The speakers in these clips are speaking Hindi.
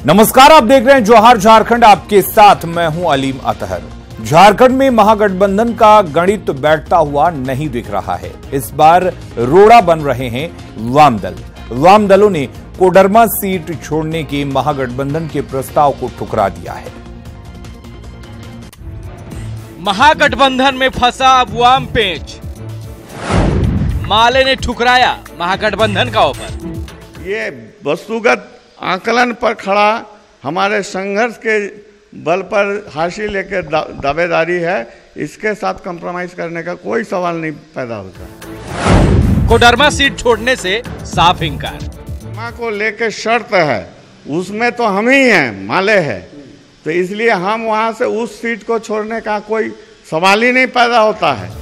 नमस्कार, आप देख रहे हैं जौहर झारखंड। आपके साथ मैं हूं अलीम अतहर। झारखंड में महागठबंधन का गणित बैठता हुआ नहीं दिख रहा है। इस बार रोड़ा बन रहे हैं वाम दल। वाम दलों ने कोडरमा सीट छोड़ने के महागठबंधन के प्रस्ताव को ठुकरा दिया है। महागठबंधन में फंसा अब वाम पेंच। माले ने ठुकराया महागठबंधन का ऑफर। ये वस्तुगत आकलन पर खड़ा हमारे संघर्ष के बल पर हासिल एक दावेदारी है। इसके साथ कंप्रोमाइज करने का कोई सवाल नहीं पैदा होता। कोडरमा सीट छोड़ने से साफ इंकार। कोडरमा को लेकर शर्त है, उसमें तो हम ही हैं, माले है, तो इसलिए हम वहां से उस सीट को छोड़ने का कोई सवाल ही नहीं पैदा होता है।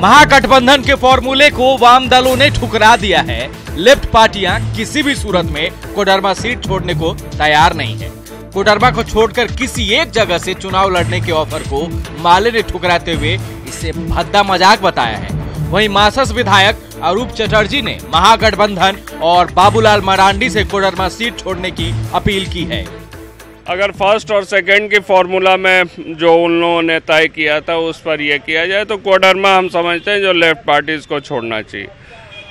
महागठबंधन के फॉर्मूले को वाम दलों ने ठुकरा दिया है। लेफ्ट पार्टियां किसी भी सूरत में कोडरमा सीट छोड़ने को तैयार नहीं है। कोडरमा को छोड़कर किसी एक जगह से चुनाव लड़ने के ऑफर को माले ने ठुकराते हुए इसे भद्दा मजाक बताया है। वहीं मासस विधायक अरूप चटर्जी ने महागठबंधन और बाबूलाल मरांडी से कोडरमा सीट छोड़ने की अपील की है। अगर फर्स्ट और सेकंड की फॉर्मूला में जो उन लोगों ने तय किया था उस पर यह किया जाए तो कोडरमा हम समझते हैं जो लेफ्ट पार्टीज को छोड़ना चाहिए।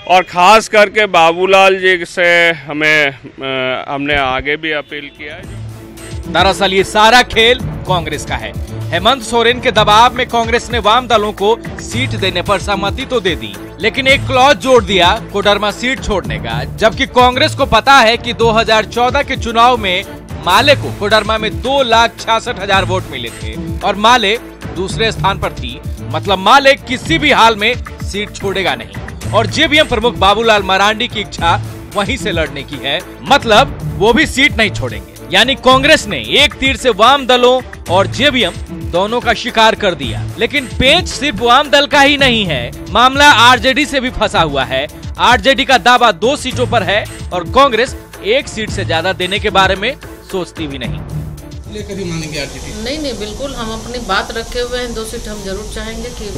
और खास करके बाबूलाल जी से हमने आगे भी अपील किया है। दरअसल ये सारा खेल कांग्रेस का है। हेमंत सोरेन के दबाव में कांग्रेस ने वाम दलों को सीट देने पर सहमति तो दे दी, लेकिन एक क्लॉज जोड़ दिया कोडरमा सीट छोड़ने का। जबकि कांग्रेस को पता है कि 2014 के चुनाव में माले को कोडरमा में 2,66,000 वोट मिले थे और माले दूसरे स्थान पर थी। मतलब माले किसी भी हाल में सीट छोड़ेगा नहीं। और जेवीएम प्रमुख बाबूलाल मरांडी की इच्छा वहीं से लड़ने की है, मतलब वो भी सीट नहीं छोड़ेंगे। यानी कांग्रेस ने एक तीर से वाम दलों और जेवीएम दोनों का शिकार कर दिया। लेकिन पेंच सिर्फ वाम दल का ही नहीं है, मामला आरजेडी से भी फंसा हुआ है। आरजेडी का दावा 2 सीटों पर है और कांग्रेस 1 सीट से ज्यादा देने के बारे में सोचती भी नहीं। कभी मानेंगे आरजेडी? नहीं, बिल्कुल हम अपनी बात रखे हुए हैं। 2 सीट हम जरूर चाहेंगे कि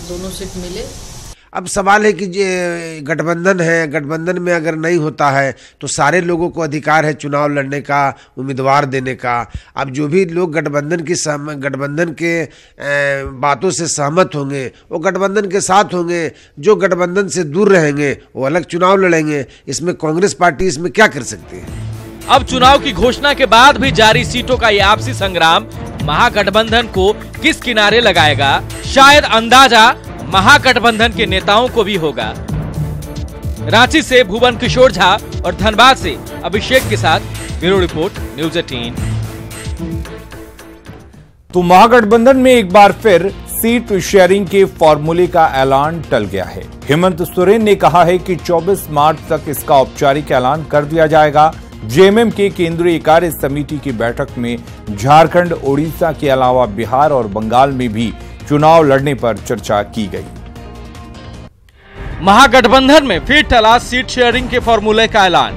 दोनों सीट मिले। अब सवाल है कि गठबंधन है, गठबंधन में अगर नहीं होता है तो सारे लोगों को अधिकार है चुनाव लड़ने का, उम्मीदवार देने का। अब जो भी लोग गठबंधन के बातों से सहमत होंगे वो गठबंधन के साथ होंगे। जो गठबंधन से दूर रहेंगे वो अलग चुनाव लड़ेंगे। इसमें कांग्रेस पार्टी इसमें क्या कर सकती है? अब चुनाव की घोषणा के बाद भी जारी सीटों का ये आपसी संग्राम महागठबंधन को किस किनारे लगाएगा, शायद अंदाजा महागठबंधन के नेताओं को भी होगा। रांची से भुवन किशोर झा और धनबाद से अभिषेक के साथ ब्यूरो रिपोर्ट, न्यूज़ 18। तो महागठबंधन में एक बार फिर सीट शेयरिंग के फॉर्मूले का ऐलान टल गया है। हेमंत सोरेन ने कहा है कि 24 मार्च तक इसका औपचारिक ऐलान कर दिया जाएगा। जेएमएम के केंद्रीय कार्य समिति की बैठक में झारखंड, ओडिशा के अलावा बिहार और बंगाल में भी चुनाव लड़ने पर चर्चा की गई। महागठबंधन में फिर टला सीट शेयरिंग के फॉर्मूले का ऐलान।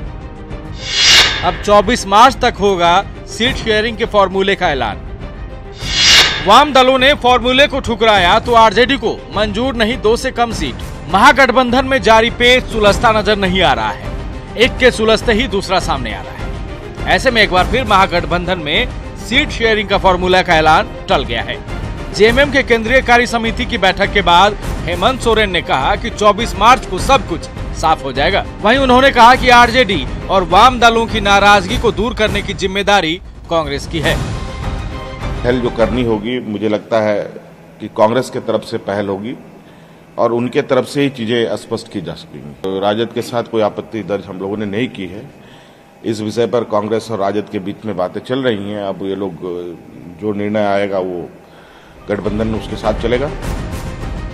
अब 24 मार्च तक होगा सीट शेयरिंग के फॉर्मूले का ऐलान। वाम दलों ने फॉर्मूले को ठुकराया तो आरजेडी को मंजूर नहीं 2 से कम सीट। महागठबंधन में जारी पेच सुलझता नजर नहीं आ रहा है। एक के सुलझते ही दूसरा सामने आ रहा है। ऐसे में एक बार फिर महागठबंधन में सीट शेयरिंग का फॉर्मूला का ऐलान टल गया है। जेएमएम के केंद्रीय कार्य समिति की बैठक के बाद हेमंत सोरेन ने कहा कि 24 मार्च को सब कुछ साफ हो जाएगा। वहीं उन्होंने कहा कि आरजेडी और वाम दलों की नाराजगी को दूर करने की जिम्मेदारी कांग्रेस की है। पहल जो करनी होगी, मुझे लगता है कि कांग्रेस की तरफ से पहल होगी और उनके तरफ से ही चीजें स्पष्ट की जा सकेंगी। तो राजद के साथ कोई आपत्ति दर्ज हम लोगों ने नहीं की है। इस विषय पर कांग्रेस और राजद के बीच में बातें चल रही हैं। अब ये लोग जो निर्णय आएगा वो गठबंधन उसके साथ चलेगा।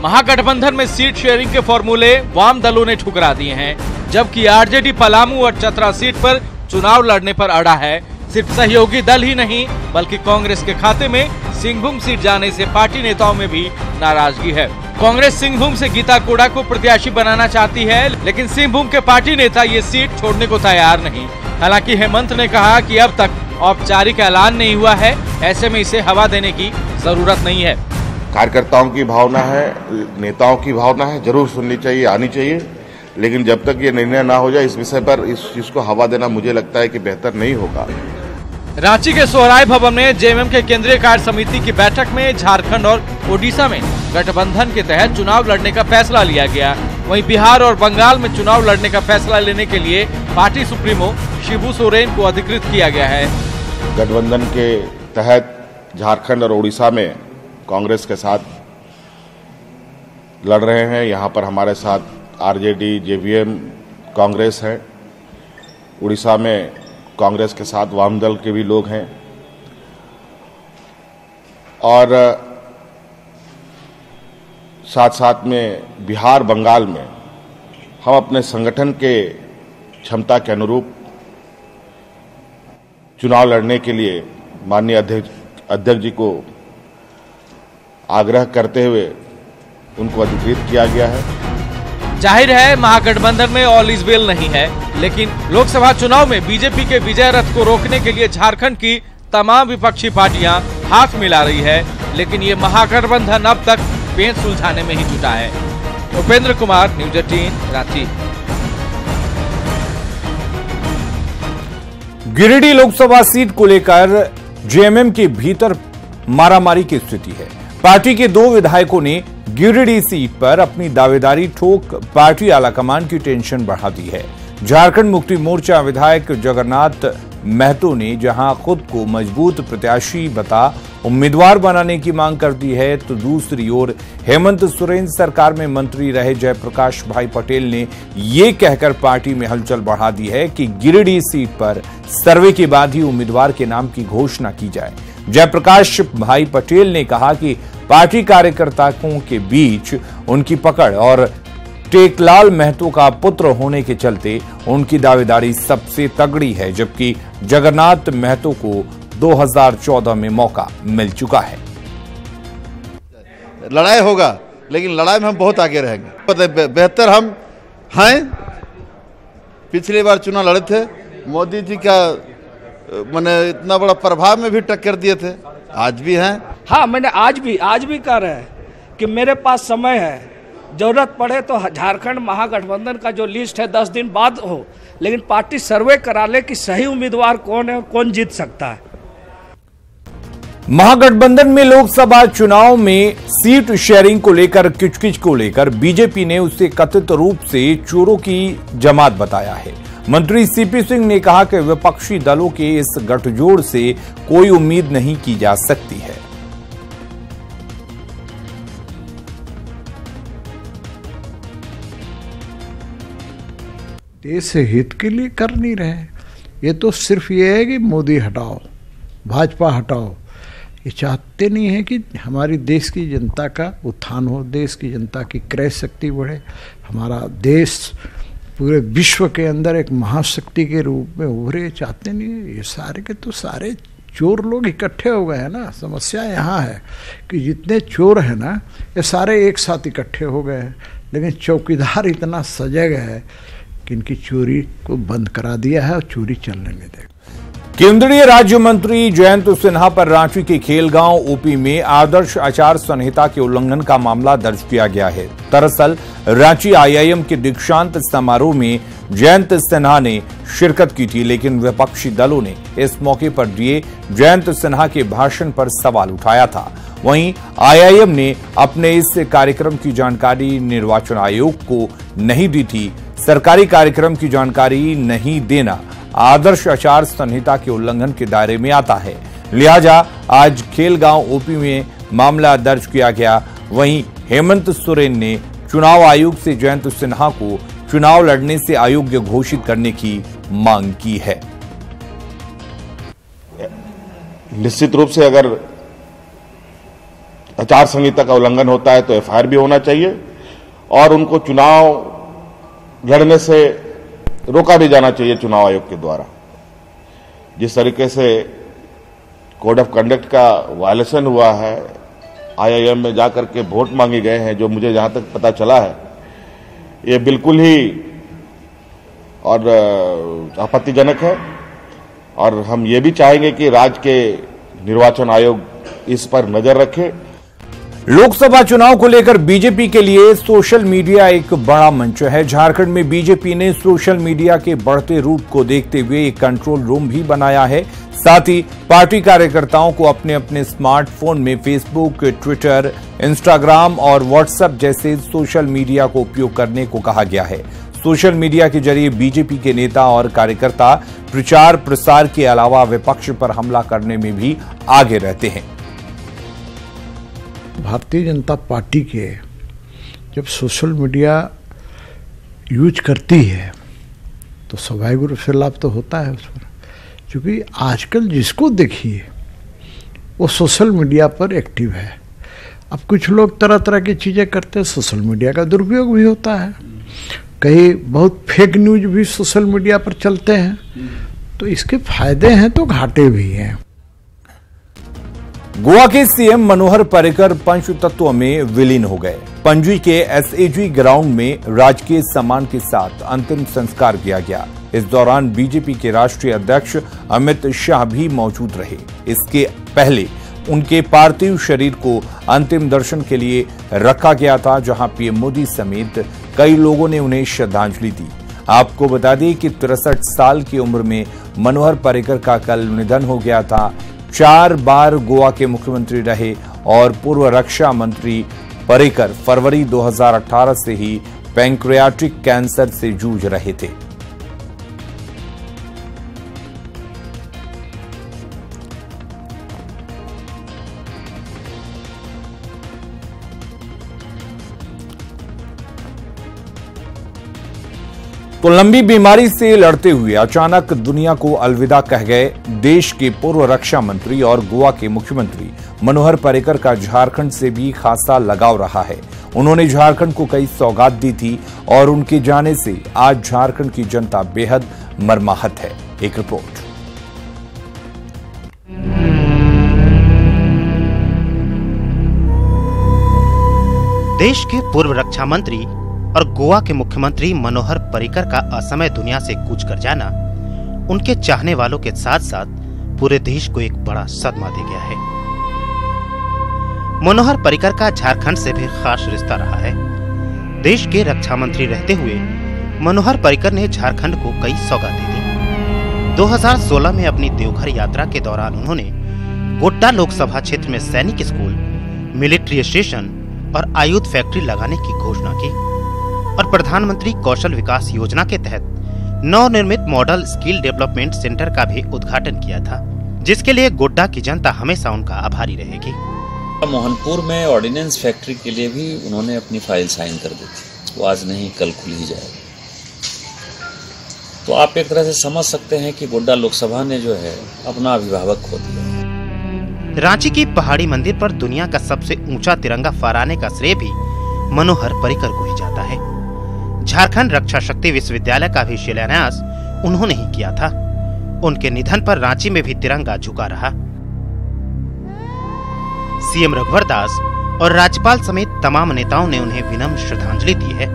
महागठबंधन में सीट शेयरिंग के फॉर्मूले वाम दलों ने ठुकरा दिए हैं, जबकि आरजेडी पलामू और चतरा सीट पर चुनाव लड़ने पर अड़ा है। सिर्फ सहयोगी दल ही नहीं बल्कि कांग्रेस के खाते में सिंहभूम सीट जाने से पार्टी नेताओं में भी नाराजगी है। कांग्रेस सिंहभूम से गीता कोड़ा को प्रत्याशी बनाना चाहती है, लेकिन सिंहभूम के पार्टी नेता ये सीट छोड़ने को तैयार नहीं। हालांकि हेमंत ने कहा कि अब तक औपचारिक ऐलान नहीं हुआ है, ऐसे में इसे हवा देने की जरूरत नहीं है। कार्यकर्ताओं की भावना है, नेताओं की भावना है, जरूर सुननी चाहिए, आनी चाहिए। लेकिन जब तक ये निर्णय ना हो जाए इस विषय पर इस चीज को हवा देना मुझे लगता है कि बेहतर नहीं होगा। रांची के सोहराय भवन में जेएमएम के केंद्रीय कार्य समिति की बैठक में झारखंड और ओडिशा में गठबंधन के तहत चुनाव लड़ने का फैसला लिया गया। वहीं बिहार और बंगाल में चुनाव लड़ने का फैसला लेने के लिए पार्टी सुप्रीमो शिबू सोरेन को अधिकृत किया गया है। गठबंधन के तहत झारखंड और ओडिशा में कांग्रेस के साथ लड़ रहे हैं। यहाँ पर हमारे साथ आरजेडी, जेवीएम, कांग्रेस है। उड़ीसा में कांग्रेस के साथ वाम दल के भी लोग हैं और साथ साथ में बिहार, बंगाल में हम अपने संगठन के क्षमता के अनुरूप चुनाव लड़ने के लिए माननीय अध्यक्ष जी को आग्रह करते हुए उनको अधिकृत किया गया है। जाहिर है महागठबंधन में ऑल इज वेल नहीं है, लेकिन लोकसभा चुनाव में बीजेपी के विजय रथ को रोकने के लिए झारखंड की तमाम विपक्षी पार्टियां हाथ मिला रही है, लेकिन ये महागठबंधन अब तक पेच सुलझाने में ही जुटा है। उपेंद्र कुमार, न्यूज 18, रांची। गिरिडीह लोकसभा सीट को लेकर जेएमएम के भीतर मारामारी की स्थिति है। पार्टी के 2 विधायकों ने गिरिडीह सीट पर अपनी दावेदारी ठोक पार्टी आलाकमान की टेंशन बढ़ा दी है। झारखंड मुक्ति मोर्चा विधायक जगन्नाथ महतो ने जहां खुद को मजबूत प्रत्याशी बता उम्मीदवार बनाने की मांग कर दी है, तो दूसरी ओर हेमंत सोरेन सरकार में मंत्री रहे जयप्रकाश भाई पटेल ने ये कहकर पार्टी में हलचल बढ़ा दी है कि गिरिडीह सीट पर सर्वे के बाद ही उम्मीदवार के नाम की घोषणा की जाए। जयप्रकाश भाई पटेल ने कहा कि पार्टी कार्यकर्ताओं के बीच उनकी पकड़ और टेकलाल महतो का पुत्र होने के चलते उनकी दावेदारी सबसे तगड़ी है, जबकि जगन्नाथ महतो को 2014 में मौका मिल चुका है। लड़ाई होगा, लेकिन लड़ाई में हम बहुत आगे रहेंगे। बेहतर हम हैं। पिछली बार चुनाव लड़े थे, मोदी जी का मैंने इतना बड़ा प्रभाव में भी टक्कर दिए थे, आज भी हैं। हाँ, मैंने आज भी कह रहे हैं कि मेरे पास समय है, जरूरत पड़े तो झारखंड महागठबंधन का जो लिस्ट है 10 दिन बाद हो, लेकिन पार्टी सर्वे करा ले कि सही उम्मीदवार कौन है और कौन जीत सकता है। महागठबंधन में लोकसभा चुनाव में सीट शेयरिंग को लेकर किचकिच को लेकर बीजेपी ने उसे कथित रूप से चोरों की जमात बताया है। मंत्री सीपी सिंह ने कहा कि विपक्षी दलों के इस गठजोड़ से कोई उम्मीद नहीं की जा सकती है। देश हित के लिए कर नहीं रहे, ये तो सिर्फ ये है कि मोदी हटाओ, भाजपा हटाओ। ये चाहते नहीं है कि हमारी देश की जनता का उत्थान हो, देश की जनता की क्रय शक्ति बढ़े, हमारा देश पूरे विश्व के अंदर एक महाशक्ति के रूप में उभरे। चाहते नहीं है। ये सारे के तो सारे चोर लोग इकट्ठे हो गए हैं ना। समस्या यहाँ है कि जितने चोर हैं ना, ये सारे एक साथ इकट्ठे हो गए हैं, लेकिन चौकीदार इतना सजग है कि इनकी चोरी को बंद करा दिया है और चोरी चलने नहीं देगा। केंद्रीय राज्य मंत्री जयंत सिन्हा पर रांची के खेलगांव ओपी में आदर्श आचार संहिता के उल्लंघन का मामला दर्ज किया गया है। दरअसल रांची आईआईएम के दीक्षांत समारोह में जयंत सिन्हा ने शिरकत की थी, लेकिन विपक्षी दलों ने इस मौके पर दिए जयंत सिन्हा के भाषण पर सवाल उठाया था। वहीं आईआईएम ने अपने इस कार्यक्रम की जानकारी निर्वाचन आयोग को नहीं दी थी। सरकारी कार्यक्रम की जानकारी नहीं देना आदर्श आचार संहिता के उल्लंघन के दायरे में आता है, लिहाजा आज खेलगांव ओपी में मामला दर्ज किया गया। वहीं हेमंत सोरेन ने चुनाव आयोग से जयंत सिन्हा को चुनाव लड़ने से अयोग्य घोषित करने की मांग की है। निश्चित रूप से अगर आचार संहिता का उल्लंघन होता है तो एफआईआर भी होना चाहिए और उनको चुनाव लड़ने से रोका भी जाना चाहिए चुनाव आयोग के द्वारा। जिस तरीके से कोड ऑफ कंडक्ट का वायलेशन हुआ है, आईआईएम में जाकर के वोट मांगे गए हैं, जो मुझे जहां तक पता चला है ये बिल्कुल ही और आपत्तिजनक है। और हम ये भी चाहेंगे कि राज्य के निर्वाचन आयोग इस पर नजर रखे। लोकसभा चुनाव को लेकर बीजेपी के लिए सोशल मीडिया एक बड़ा मंच है। झारखंड में बीजेपी ने सोशल मीडिया के बढ़ते रूप को देखते हुए एक कंट्रोल रूम भी बनाया है। साथ ही पार्टी कार्यकर्ताओं को अपने अपने स्मार्टफोन में फेसबुक, ट्विटर, इंस्टाग्राम और व्हाट्सएप जैसे सोशल मीडिया को उपयोग करने को कहा गया है। सोशल मीडिया के जरिए बीजेपी के नेता और कार्यकर्ता प्रचार प्रसार के अलावा विपक्ष पर हमला करने में भी आगे रहते हैं। भारतीय जनता पार्टी के जब सोशल मीडिया यूज करती है तो स्वाभाविक रूप से लाभ तो होता है उस पर, क्योंकि आजकल जिसको देखिए वो सोशल मीडिया पर एक्टिव है। अब कुछ लोग तरह तरह की चीज़ें करते हैं, सोशल मीडिया का दुरुपयोग भी होता है, कहीं बहुत फेक न्यूज भी सोशल मीडिया पर चलते हैं, तो इसके फायदे हैं तो घाटे भी हैं। गोवा के सीएम मनोहर पर्रिकर पंचतत्व में विलीन हो गए। पणजी के एसएजी ग्राउंड में राजकीय सम्मान के साथ अंतिम संस्कार किया गया। इस दौरान बीजेपी के राष्ट्रीय अध्यक्ष अमित शाह भी मौजूद रहे। इसके पहले उनके पार्थिव शरीर को अंतिम दर्शन के लिए रखा गया था, जहां पीएम मोदी समेत कई लोगों ने उन्हें श्रद्धांजलि दी। आपको बता दें कि 63 साल की उम्र में मनोहर पर्रिकर का कल निधन हो गया था। 4 बार गोवा के मुख्यमंत्री रहे और पूर्व रक्षा मंत्री पर्रिकर फरवरी 2018 से ही पैंक्रियाटिक कैंसर से जूझ रहे थे। तो लंबी बीमारी से लड़ते हुए अचानक दुनिया को अलविदा कह गए देश के पूर्व रक्षा मंत्री और गोवा के मुख्यमंत्री मनोहर पर्रिकर का झारखंड से भी खासा लगाव रहा है। उन्होंने झारखंड को कई सौगात दी थी और उनके जाने से आज झारखंड की जनता बेहद मर्माहत है। एक रिपोर्ट। देश के पूर्व रक्षा मंत्री और गोवा के मुख्यमंत्री मनोहर पर्रिकर का असमय दुनिया से कूच कर जाना उनके चाहने वालों के साथ साथ पूरे देश को एक बड़ा सदमा दे गया है। मनोहर पर्रिकर का झारखंड से भी खास रिश्ता रहा है। देश के रक्षा मंत्री रहते हुए मनोहर पर्रिकर ने झारखंड को कई सौगातें दी। 2016 में अपनी देवघर यात्रा के दौरान उन्होंने गोड्डा लोकसभा क्षेत्र में सैनिक स्कूल, मिलिट्री स्टेशन और आयुध फैक्ट्री लगाने की घोषणा की और प्रधानमंत्री कौशल विकास योजना के तहत नवनिर्मित मॉडल स्किल डेवलपमेंट सेंटर का भी उद्घाटन किया था, जिसके लिए गोड्डा की जनता हमेशा उनका आभारी रहेगी। मोहनपुर में ऑर्डिनेंस फैक्ट्री के लिए भी उन्होंने अपनी फाइल साइन कर दी थी, वो आज नहीं कल खुल ही जाएगी। तो आप एक तरह से समझ सकते हैं कि गोड्डा लोकसभा ने जो है अपना अभिभावक खो दिया। रांची की पहाड़ी मंदिर पर दुनिया का सबसे ऊंचा तिरंगा फहराने का श्रेय भी मनोहर पर्रिकर को ही जाता है। झारखंड रक्षा शक्ति विश्वविद्यालय का भी शिलान्यास उन्होंने ही किया था। उनके निधन पर रांची में भी तिरंगा झुका रहा। सीएम रघुवर दास और राज्यपाल समेत तमाम नेताओं ने उन्हें विनम्र श्रद्धांजलि दी है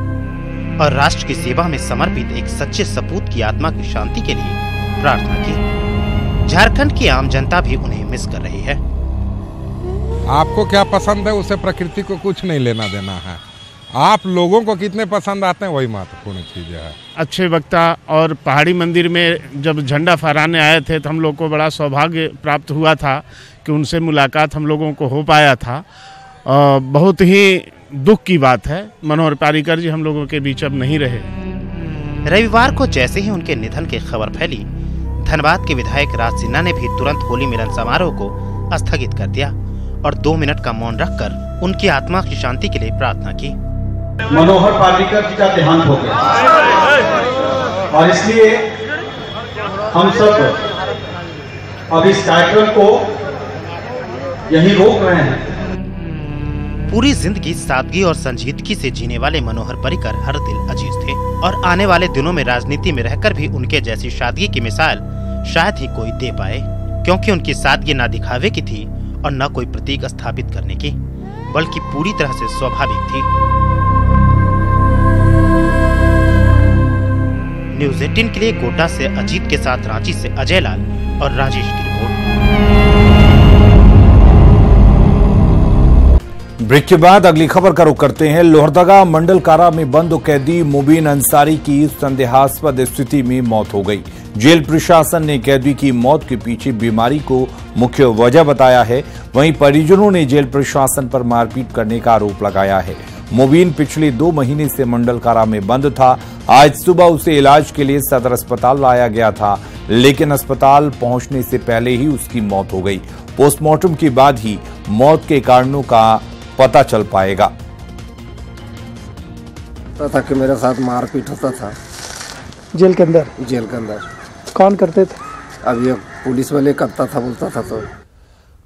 और राष्ट्र की सेवा में समर्पित एक सच्चे सपूत की आत्मा की शांति के लिए प्रार्थना की। झारखंड की आम जनता भी उन्हें मिस कर रही है। आपको क्या पसंद है उसे प्रकृति को कुछ नहीं लेना देना है। आप लोगों को कितने पसंद आते हैं वही महत्वपूर्ण चीज है। अच्छे वक्ता और पहाड़ी मंदिर में जब झंडा फहराने आए थे तो हम लोग को बड़ा सौभाग्य प्राप्त हुआ था कि उनसे मुलाकात हम लोगों को हो पाया था। बहुत ही दुख की बात है, मनोहर पर्रिकर जी हम लोगों के बीच अब नहीं रहे। रविवार को जैसे ही उनके निधन की खबर फैली, धनबाद के विधायक राज सिन्हा ने भी तुरंत होली मिलन समारोह को स्थगित कर दिया और 2 मिनट का मौन रखकर उनकी आत्मा की शांति के लिए प्रार्थना की। मनोहर पर्रिकर जी का देहांत हो गया और इसलिए हम सब अब इस कार्यक्रम को यही रोक रहे हैं। पूरी जिंदगी सादगी और संजीदगी से जीने वाले मनोहर पर्रिकर हर दिल अजीज थे और आने वाले दिनों में राजनीति में रहकर भी उनके जैसी सादगी की मिसाल शायद ही कोई दे पाए, क्योंकि उनकी सादगी ना दिखावे की थी और न कोई प्रतीक स्थापित करने की, बल्कि पूरी तरह से स्वाभाविक थी। न्यूज़ 18 के लिए गोड्डा से अजीत के साथ रांची से अजय लाल और राजेश की रिपोर्ट। ब्रेक के बाद अगली खबर का रुख करते हैं। लोहरदगा मंडल कारा में बंद कैदी मुबीन अंसारी की संदेहास्पद स्थिति में मौत हो गई। जेल प्रशासन ने कैदी की मौत के पीछे बीमारी को मुख्य वजह बताया है। वहीं परिजनों ने जेल प्रशासन पर मारपीट करने का आरोप लगाया है। मुबीन पिछले 2 महीने से मंडल कारा में बंद था। आज सुबह उसे इलाज के लिए सदर अस्पताल लाया गया था, लेकिन अस्पताल पहुंचने से पहले ही उसकी मौत हो गई। पोस्टमार्टम के बाद ही मौत के कारणों का पता चल पाएगा। पता कि मेरे साथ मारपीट होता था जेल के अंदर। जेल के अंदर कौन करते थे? अब ये पुलिस वाले करता था, बोलता था। तो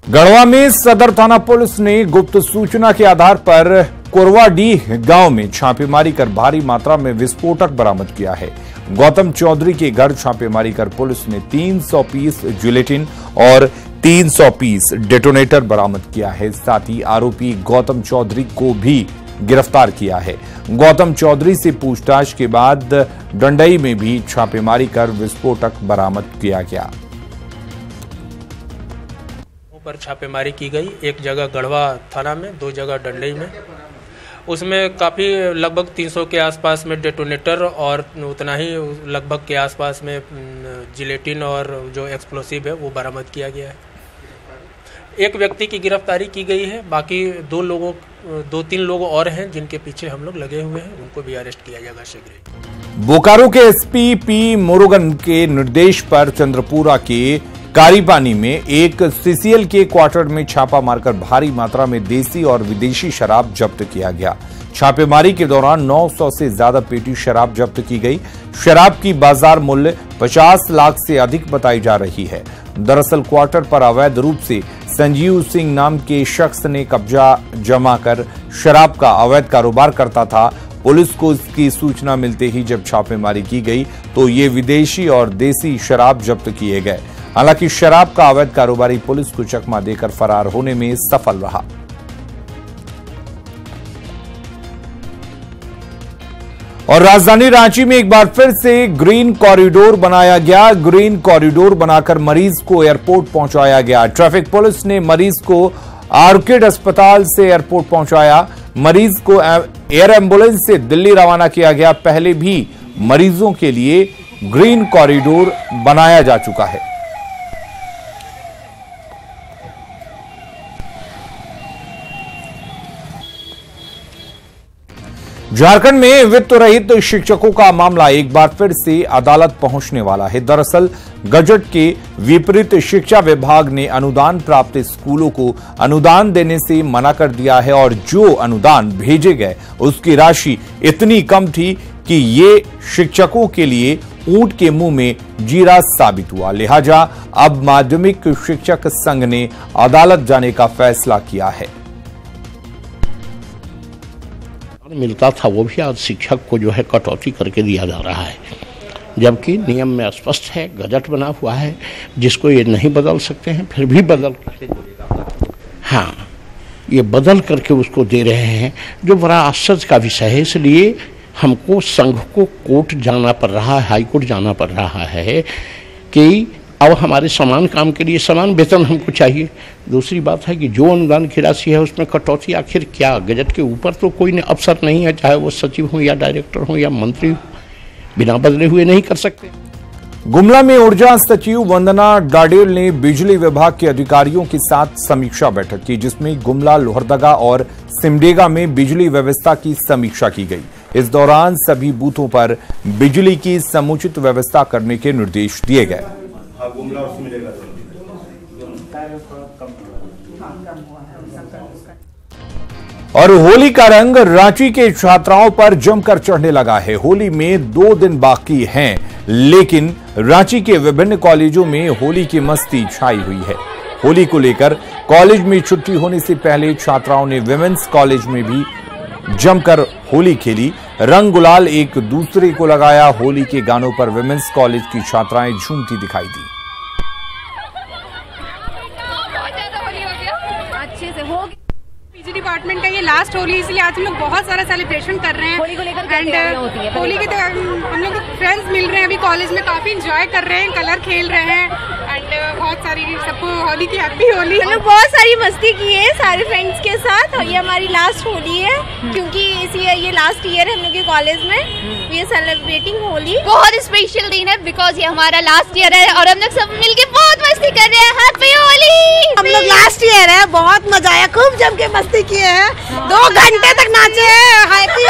गढ़वा में सदर थाना पुलिस ने गुप्त सूचना के आधार पर कोरवाडीह गांव में छापेमारी कर भारी मात्रा में विस्फोटक बरामद किया है। गौतम चौधरी के घर छापेमारी कर पुलिस ने 300 पीस जिलेटिन और 300 पीस डेटोनेटर बरामद किया है। साथ ही आरोपी गौतम चौधरी को भी गिरफ्तार किया है। गौतम चौधरी से पूछताछ के बाद डंडई में भी छापेमारी कर विस्फोटक बरामद किया गया। पर छापेमारी की गई, एक जगह गढ़वा थाना में, 2 जगह डंडई में। उसमें काफ़ी लगभग 300 के आसपास में डेटोनेटर और उतना ही लगभग के आसपास में जिलेटिन और जो एक्सप्लोसिव है वो बरामद किया गया है। एक व्यक्ति की गिरफ्तारी की गई है। बाकी 2-3 लोग और हैं जिनके पीछे हम लोग लगे हुए हैं, उनको भी अरेस्ट किया जाएगा शीघ्र ही। बोकारो के एसपी पी मुरुगन के निर्देश पर चंद्रपुरा के कारीपानी में एक सीसीएल के क्वार्टर में छापा मारकर भारी मात्रा में देसी और विदेशी शराब जब्त किया गया। छापेमारी के दौरान 900 से ज्यादा पेटी शराब जब्त की गई। शराब की बाजार मूल्य 50 लाख से अधिक बताई जा रही है। दरअसल क्वार्टर पर अवैध रूप से संजीव सिंह नाम के शख्स ने कब्जा जमा कर शराब का अवैध कारोबार करता था। पुलिस को इसकी सूचना मिलते ही जब छापेमारी की गई तो ये विदेशी और देसी शराब जब्त किए गए। हालांकि शराब का अवैध कारोबारी पुलिस को चकमा देकर फरार होने में सफल रहा। और राजधानी रांची में एक बार फिर से ग्रीन कॉरिडोर बनाया गया। ग्रीन कॉरिडोर बनाकर मरीज को एयरपोर्ट पहुंचाया गया। ट्रैफिक पुलिस ने मरीज को आर्किड अस्पताल से एयरपोर्ट पहुंचाया। मरीज को एयर एम्बुलेंस से दिल्ली रवाना किया गया। पहले भी मरीजों के लिए ग्रीन कॉरिडोर बनाया जा चुका है। झारखंड में वित्त रहित शिक्षकों का मामला एक बार फिर से अदालत पहुंचने वाला है। दरअसल गजट के विपरीत शिक्षा विभाग ने अनुदान प्राप्त स्कूलों को अनुदान देने से मना कर दिया है और जो अनुदान भेजे गए उसकी राशि इतनी कम थी कि ये शिक्षकों के लिए ऊंट के मुंह में जीरा साबित हुआ। लिहाजा अब माध्यमिक शिक्षक संघ ने अदालत जाने का फैसला किया है। मिलता था वो भी आज शिक्षक को जो है कटौती करके दिया जा रहा है, जबकि नियम में स्पष्ट है, गजट बना हुआ है, जिसको ये नहीं बदल सकते हैं, फिर भी बदल करके हाँ ये बदल करके उसको दे रहे हैं, जो बड़ा आश्चर्य का विषय है। इसलिए हमको संघ को कोर्ट जाना पड़ रहा है, हाई कोर्ट जाना पड़ रहा है कि अब हमारे समान काम के लिए समान वेतन हमको चाहिए। दूसरी बात है कि जो अनुदान की राशि है उसमें कटौती आखिर क्या? गजट के ऊपर तो कोई अफसर नहीं है, चाहे वो सचिव हो या डायरेक्टर हो या मंत्री हो, बिना बदले हुए नहीं कर सकते। गुमला में ऊर्जा सचिव वंदना डाडेल ने बिजली विभाग के अधिकारियों के साथ समीक्षा बैठक की, जिसमें गुमला, लोहरदगा और सिमडेगा में बिजली व्यवस्था की समीक्षा की गई। इस दौरान सभी बूथों पर बिजली की समुचित व्यवस्था करने के निर्देश दिए गए। और होली का रंग रांची के छात्राओं पर जमकर चढ़ने लगा है। होली में 2 दिन बाकी हैं, लेकिन रांची के विभिन्न कॉलेजों में होली की मस्ती छाई हुई है। होली को लेकर कॉलेज में छुट्टी होने से पहले छात्राओं ने विमेंस कॉलेज में भी जमकर होली खेली। रंग गुलाल एक दूसरे को लगाया। होली के गानों पर विमेंस कॉलेज की छात्राएं झूमती दिखाई दी। पीजी डिपार्टमेंट का ये लास्ट होली, इसलिए आज हम लोग बहुत सारा सेलिब्रेशन कर रहे हैं। होली को लेकर एंड होली के हम लोग फ्रेंड्स मिल रहे हैं, अभी कॉलेज में काफी एंजॉय कर रहे हैं, कलर खेल रहे हैं एंड बहुत सारी सबको होली की हैप्पी होली। हम लोग बहुत सारी मस्ती की है सारे फ्रेंड्स के साथ और ये हमारी लास्ट होली है क्योंकि ये लास्ट ईयर है हम लोग के कॉलेज में। We are celebrating Holi. बहुत स्पेशल दिन है बिकॉज ये हमारा लास्ट ईयर है और हम लोग सब मिलके बहुत मस्ती कर रहे हैं। हैप्पी होली। हम लोग लास्ट ईयर है, बहुत मजा आया, खूब जम के मस्ती किए हैं, 2 घंटे तक नाचे हैं। हैप्पी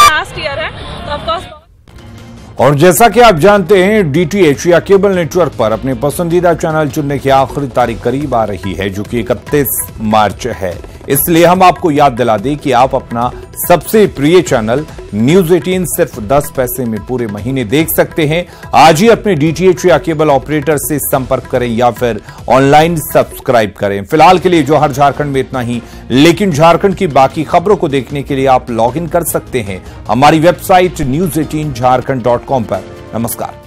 लास्ट ईयर है तो ऑफ कोर्स। और जैसा कि आप जानते हैं, डीटीएच या केबल नेटवर्क पर अपने पसंदीदा चैनल चुनने की आखिरी तारीख करीब आ रही है, जो कि 31 मार्च है। इसलिए हम आपको याद दिला दें कि आप अपना सबसे प्रिय चैनल न्यूज 18 सिर्फ 10 पैसे में पूरे महीने देख सकते हैं। आज ही अपने डीटीएच या केबल ऑपरेटर से संपर्क करें या फिर ऑनलाइन सब्सक्राइब करें। फिलहाल के लिए जौहर झारखंड में इतना ही, लेकिन झारखंड की बाकी खबरों को देखने के लिए आप लॉग इन कर सकते हैं हमारी वेबसाइट news18jharkhand.com पर। नमस्कार।